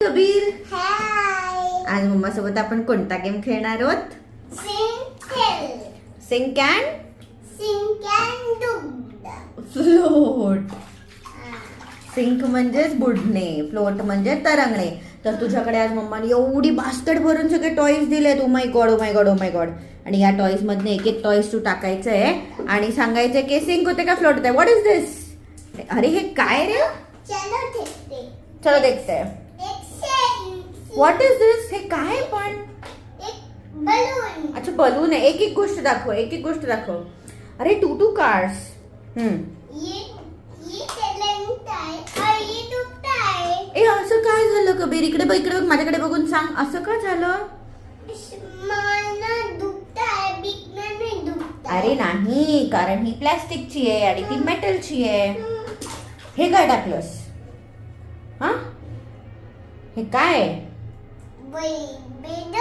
कबीर, हाय. आज मम्मा सोबत आपण कोणता गेम खेळणार आहोत? Sink and float. सिंक म्हणजेच बुडणे, फ्लोट म्हणजे तरंगणे. तर तुझ्याकडे आज मम्माने एवढी बास्केट भरून सगळे टॉईज दिलेत. Oh my God, oh my God, oh my God. आणि या टॉईज मधने एक एक टॉईज तू टाकायचं आहे आणि सांगायचंय की सिंक होते का फ्लोट होते. व्हॉट इज दिस? अरे हे काय रे? चलो देखते हैं. व्हॉट इज दिस? हे काय पण? बलून. अच्छा बलून आहे. एक एक गोष्ट दाखव, एक एक गोष्ट दाखव. अरे टू कार्स. ये चलता है और ये डूबता है. ए असं काय झालं कबीर? इकडे बघ, इकडे बघ, माझ्याकडे बघून सांग असं का झालं? माना डूबता है, बिकना नहीं डूबता. अरे नाही, कारण ही प्लॅस्टिकची आहे आणि ती मेटलची आहे. हे काय टाकलंस? हा हे काय? बेड.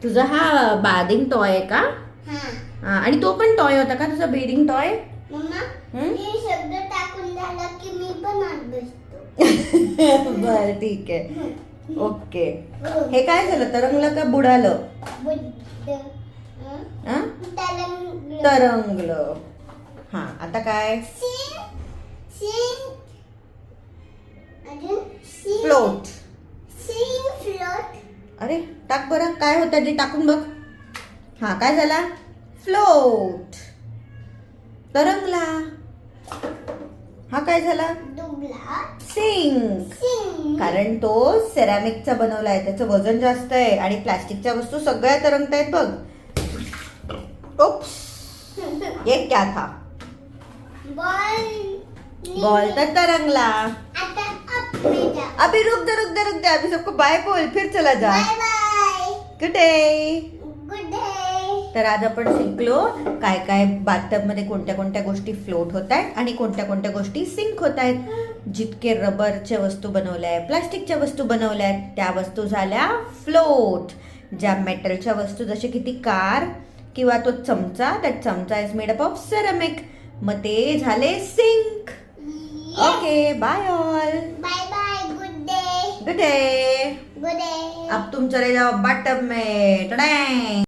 तुझा हा बादिंग टॉय आहे का? हाँ. आणि तो पण टॉय होता का तुझा बेडिंग टॉय? मम्मा, हे शब्द टाकून झाला की मी पण आत बसतो. बर ठीक आहे. ओके. हे काय झालं? तरंगलं का बुडालं? हा? तरंगलं. हा आता काय? फ्लोट. फ्लोट. अरे टाक बरं, काय होतं ते टाकून बघ. हा काय झाला? फ्लोट. तरंगला. हा काय झाला? डुबला. सिंक. कारण तो सेरामिकचा बनवला आहे, त्याचं वजन जास्त आहे आणि प्लास्टिकच्या वस्तू सगळ्या तरंगतायत बघ. ओप्स, ये क्या था? बॉल तर तरंगला. आता अब मैं जा. अभी रुक दे, अभी सबको बाय बोल, फिर चला जा. Bye bye. Good day. Good day. तर आज आपण शिकलो काय काय बाथटब मध्ये कोणत्या कोणत्या गोष्टी फ्लोट होत आहेत आणि कोणत्या कोणत्या गोष्टी सिंक होत आहेत. जितके रबरच्या वस्तू बनवल्या आहेत, प्लास्टिकच्या वस्तू बनवल्या आहेत, त्या वस्तू झाल्या फ्लोट. ज्या मेटलच्या वस्तू जसे की ती कार किंवा तो चमचा, दॅट चमचा is made up of ceramic, मग ते झाले sink. Okay bye all. Bye bye. Good day. Good day. Good day. अब तुम चले जाओ बाथटब में. टडैं.